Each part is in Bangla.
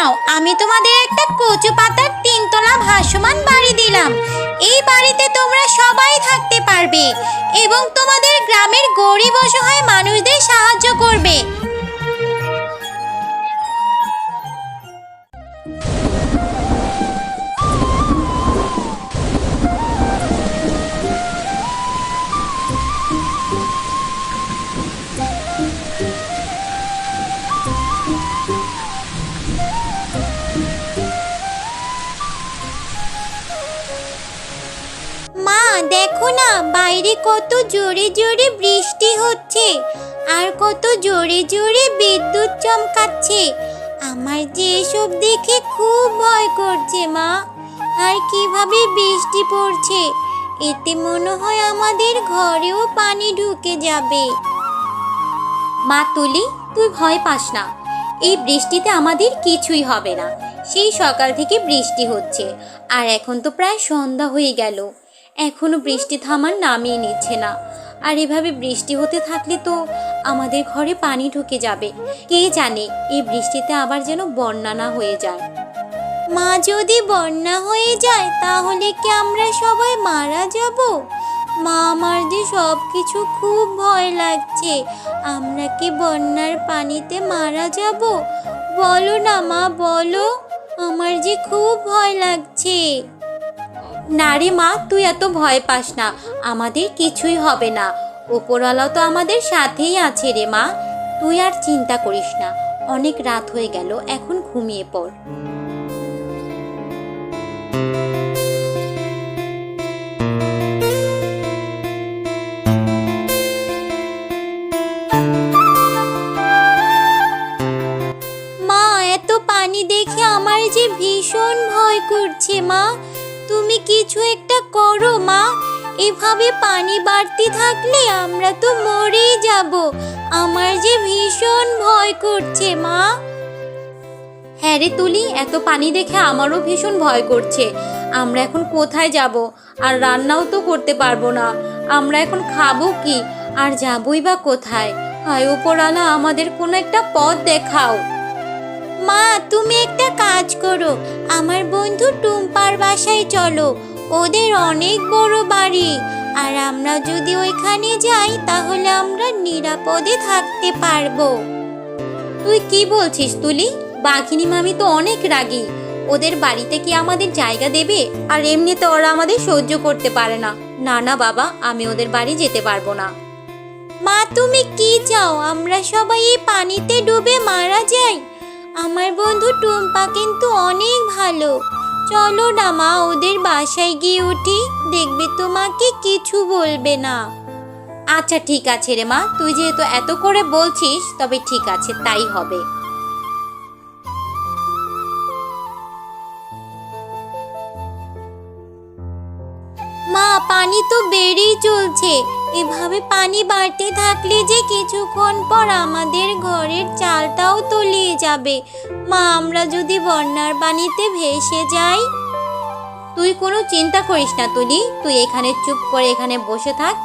নাও, আমি তোমাদের একটা কচু পাতার 3 তলা ভাসমান বাড়ি দিলাম। এই বাড়িতে তোমরা সবাই থাকতে পারবে এবং তোমাদের গ্রামের গরিব অসহায় মানুষদের সাহায্য করবে। মা দেখো না, বাইরে কত জোরে জোরে বৃষ্টি হচ্ছে আর কত জোরে জোরে বিদ্যুৎ চমকাচ্ছে। আমার যে এসব দেখে খুব ভয় করছে মা। আর কিভাবে বৃষ্টি পড়ছে, এতে মনে হয় আমাদের ঘরেও পানি ঢুকে যাবে। মা তুলি, তুই ভয় পাস না, এই বৃষ্টিতে আমাদের কিছুই হবে না। সেই সকাল থেকে বৃষ্টি হচ্ছে আর এখন তো প্রায় সন্ধ্যা হয়ে গেল, এখনো বৃষ্টি থামার নামই নিচ্ছে না। আর এভাবে বৃষ্টি হতে থাকলে তো আমাদের ঘরে পানি ঢুকে যাবে। কে জানে এই বৃষ্টিতে আবার যেন বন্যা না হয়ে যায়। মা, যদি বন্যা হয়ে যায় তাহলে কি আমরা সবাই মারা যাব? মা, আমার যে সব কিছু খুব ভয় লাগছে। আমরা কি বন্যার পানিতে মারা যাব? বলো না মা, বলো, আমার যে খুব ভয় লাগছে। না রে মা, তুই এত ভয় পাস না, আমাদের কিছুই হবে না। ওপরওয়ালা তো আমাদের সাথেই আছে রে মা, তুই আর চিন্তা করিস না। অনেক রাত হয়ে গেল, এখন ঘুমিয়ে পড়। মা, এত পানি দেখে আমার যে ভীষণ ভয় করছে। মা, তুমি কিছু একটা করো মা, এভাবে পানি বাড়তে থাকলে আমরা তো মরেই যাব। আমার যে ভীষণ ভয় করছে মা। হ্যাঁ রে তুলি, এত পানি দেখে আমারও ভীষণ ভয় করছে। আমরা এখন কোথায় যাব? আর রান্নাও তো করতে পারবো না। আমরা এখন খাবো কি আর যাবই বা কোথায়? হায় ওপরওয়ালা, আমাদের কোনো একটা পথ দেখাও। মা, তুমি একটা কাজ করো, আমার বন্ধু টুম্পার বাসায় চলো। ওদের অনেক বড় বাড়ি, আর আমরা যদি ওইখানে যাই তাহলে আমরা নিরাপদে থাকতে পারবো। তুই কি বলছিস তুলি? বাঘিনী মামি তো অনেক রাগী, ওদের বাড়িতে কি আমাদের জায়গা দেবে? আর এমনিতে ওরা আমাদের সহ্য করতে পারে না। না না বাবা, আমি ওদের বাড়ি যেতে পারবো না। মা, তুমি কি চাও আমরা সবাই এই পানিতে ডুবে মারা যাই? আমার বন্ধু টুম্পা কিন্তু অনেক ভালো। চলো না মা, ওদের বাসায় গিয়ে উঠি, দেখবে তোমাকে কিছু বলবে না। আচ্ছা ঠিক আছে রে মা, তুই যেহেতু এত করে বলছিস তবে ঠিক আছে, তাই হবে। মা, পানি তো বেড়েই চলছে। এভাবে পানি বাড়তে থাকলে যে কিছুক্ষণ পর আমাদের ঘরের চালটাও তলিয়ে যাবে। মা, আমরা যদি বন্যার পানিতে ভেসে যাই? তুই কোনো চিন্তা করিস না তুলি, তুই এখানে চুপ করে এখানে বসে থাক,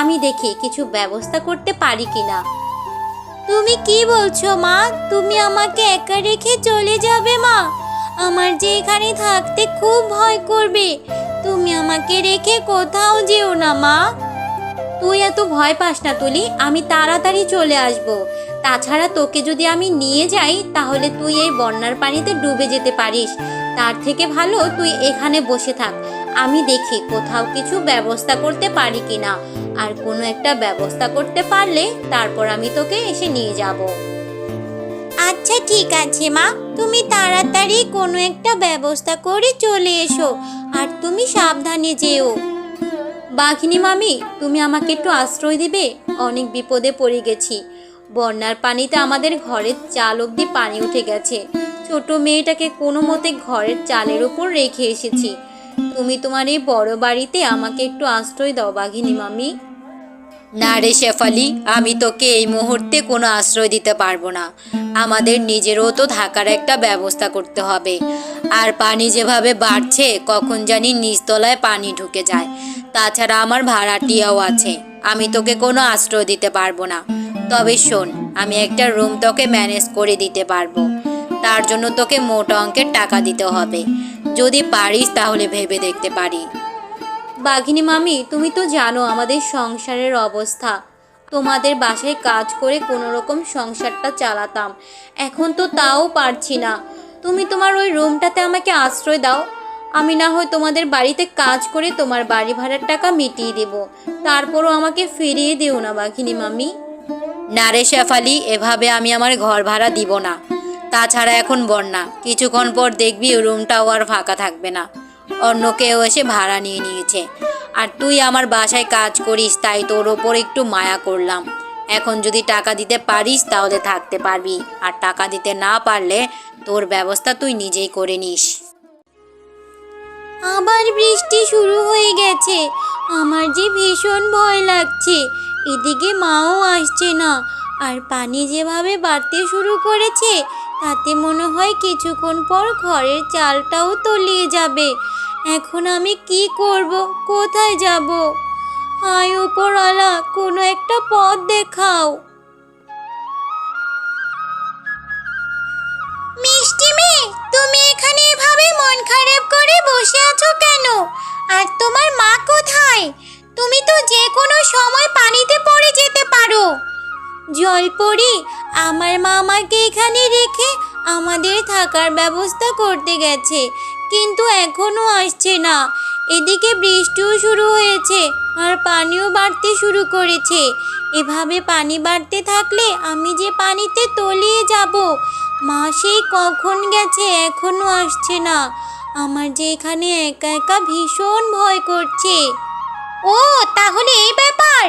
আমি দেখি কিছু ব্যবস্থা করতে পারি কিনা। তুমি কি বলছো মা? তুমি আমাকে একা রেখে চলে যাবে? মা, আমার যে এখানে থাকতে খুব ভয় করবে। তুমি আমাকে রেখে কোথাও যেও না মা। তুই এত ভয় পাস না তুলি, আমি তাড়াতাড়ি চলে আসব। তাছাড়া তোকে যদি আমি নিয়ে যাই তাহলে তুই এই বন্যার পানিতে ডুবে যেতে পারিস। তার থেকে ভালো তুই এখানে বসে থাক, আমি দেখি কোথাও কিছু ব্যবস্থা করতে পারি কিনা। আর কোনো একটা ব্যবস্থা করতে পারলে তারপর আমি তোকে এসে নিয়ে যাব। আচ্ছা ঠিক আছে মা, তুমি তাড়াতাড়ি কোনো একটা ব্যবস্থা করে চলে এসো, আর তুমি সাবধানে যেও। বাঘিনী মামি, তুমি আমাকে একটু আশ্রয় দিবে? অনেক বিপদে পড়ে গেছি। বন্যার পানিতে আমাদের ঘরের চাল অবধি পানি উঠে গেছে। ছোট মেয়েটাকে কোনো মতে ঘরের চালের উপর রেখে এসেছি। তুমি তোমার এই বড় বাড়িতে আমাকে একটু আশ্রয় দাও বাঘিনী মামি। না রে শেফালি, আমি তোকে এই মুহূর্তে কোনো আশ্রয় দিতে পারবো না। আমাদের নিজেরও তো থাকার একটা ব্যবস্থা করতে হবে। আর পানি যেভাবে বাড়ছে, কখন জানি নিচতলায় পানি ঢুকে যায়। তাছাড়া আমার ভাড়াটিয়াও আছে, আমি তোকে কোনো আশ্রয় দিতে পারবো না। তবে শোন, আমি একটা রুম তোকে ম্যানেজ করে দিতে পারবো। তার জন্য তোকে মোটা অঙ্কের টাকা দিতে হবে। যদি পারিস তাহলে ভেবে দেখতে পারি। বাঘিনী মামি, তুমি তো জানো আমাদের সংসারের অবস্থা। তোমাদের বাসায় কাজ করে কোনো রকম সংসারটা চালাতাম, এখন তো তাও পারছি না। তুমি তোমার ওই রুমটাতে আমাকে আশ্রয় দাও, আমি না হয় তোমাদের বাড়িতে কাজ করে তোমার বাড়ি ভাড়ার টাকা মিটিয়ে দেব, তারপরও আমাকে ফিরিয়ে দিও না বাঘিনী মামি। না রে শেফালি, এভাবে আমি আমার ঘর ভাড়া দিব না। তাছাড়া এখন বন্যা, কিছুক্ষণ পর দেখবি রুমটাও আর ফাঁকা থাকবে না, অন্য কেউ এসে ভাড়া নিয়ে নিয়েছে। আর তুই আমার বাসায় কাজ করিস, তাই তোর ওপর একটু মায়া করলাম। এখন যদি টাকা দিতে পারিস তাহলে থাকতে পারবি, আর টাকা দিতে না পারলে তোর ব্যবস্থা তুই নিজেই করে নিস। আবার বৃষ্টি শুরু হয়ে গেছে, আমার যে ভীষণ ভয় লাগছে। এদিকে মাও আসছে না, আর পানি যেভাবে বাড়তে শুরু করেছে তাতে মনে হয় কিছুক্ষণ পর ঘরের চালটাও তলিয়ে যাবে। এখন আমি কি করব, কোথায় যাব? হায় উপরওয়ালা, কোনো একটা পথ দেখাও। মিষ্টি মেয়ে, তুমি এখানে এভাবে মন খারাপ করে বসে আছো কেন? আর তোমার মা কোথায়? তুমি তো যে কোনো সময় পানিতে পড়ে যেতে পারো। জলপরি, আমার মা আমাকে এখানে রেখে আমাদের থাকার ব্যবস্থা করতে গেছে, কিন্তু এখনো আসছে না। এদিকে বৃষ্টিও শুরু হয়েছে আর পানিও বাড়তে শুরু করেছে। এভাবে পানি বাড়তে থাকলে আমি যে পানিতে তলিয়ে যাব। মা সেই কখন গেছে, এখনো আসছে না। আমার যে এখানে একা একা ভীষণ ভয় করছে। ও, তাহলে এই ব্যাপার।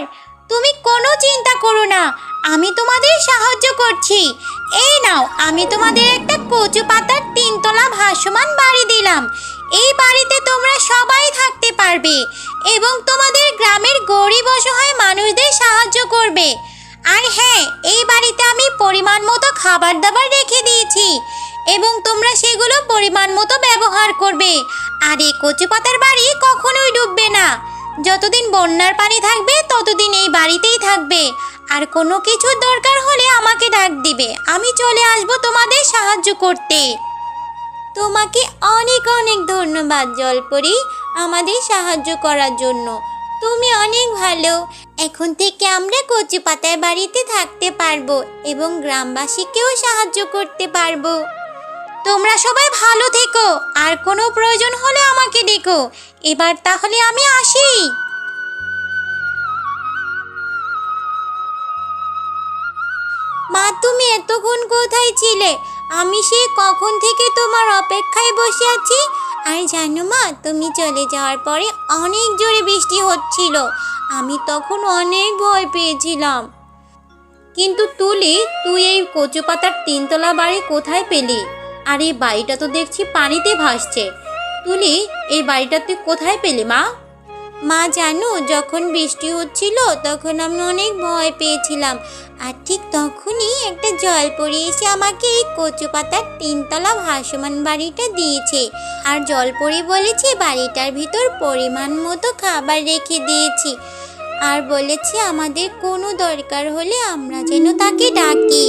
তুমি কোনো চিন্তা করো না, আমি তোমাদের সাহায্য করছি। এই নাও, আমি তোমাদের একটা কচু পাতার 3 তলা ভাসমান বাড়ি দিলাম। এই বাড়িতে তোমরা সবাই থাকতে পারবে এবং তোমাদের গ্রামের গরিব অসহায় মানুষদের সাহায্য করবে। আর হ্যাঁ, এই বাড়িতে আমি পরিমাণ মতো খাবার দাবার রেখে দিয়েছি এবং তোমরা সেগুলো পরিমাণ মতো ব্যবহার করবে। আর এই কচু পাতার বাড়ি কখনোই ডুববে না। যতদিন বন্যার পানি থাকবে ততদিন এই বাড়িতেই থাকবে। আর কোনো কিছুর দরকার হলে আমাকে ডাক দিবে, আমি চলে আসব তোমাদের সাহায্য করতে। তোমাকে অনেক অনেক ধন্যবাদ জলপরি, আমাদের সাহায্য করার জন্য। তুমি অনেক ভালো। এখন থেকে আমরা কচু পাতার বাড়িতে থাকতে পারবো এবং গ্রামবাসীকেও সাহায্য করতে পারবো। তোমরা সবাই ভালো থেকো, আর কোনো প্রয়োজন হলে আমাকে ডেকো। এবার তাহলে আমি আসি। মা, তুমি এতক্ষণ কোথায় ছিলে? আমি সে কখন থেকে তোমার অপেক্ষায় বসে আছি। আর জানো মা, তুমি চলে যাওয়ার পরে অনেক জোরে বৃষ্টি হচ্ছিল, আমি তখন অনেক ভয় পেয়েছিলাম। কিন্তু তুলি, তুই এই কচু পাতার 3 তলা বাড়ি কোথায় পেলি? আর এই বাড়িটা তো দেখছি পানিতে ভাসছে। তুলি, এই বাড়িটা তুই কোথায় পেলি মা? মা জানো, যখন বৃষ্টি হচ্ছিল তখন আমি অনেক ভয় পেয়েছিলাম, আর ঠিক তখনই একটা জলপরি এসে আমাকে এই কচু পাতার 3 তলা ভাসমান বাড়িটা দিয়েছে। আর জলপরি বলেছে বাড়িটার ভিতর পরিমাণ মতো খাবার রেখে দিয়েছি, আর বলেছে আমাদের কোনো দরকার হলে আমরা যেন তাকে ডাকি।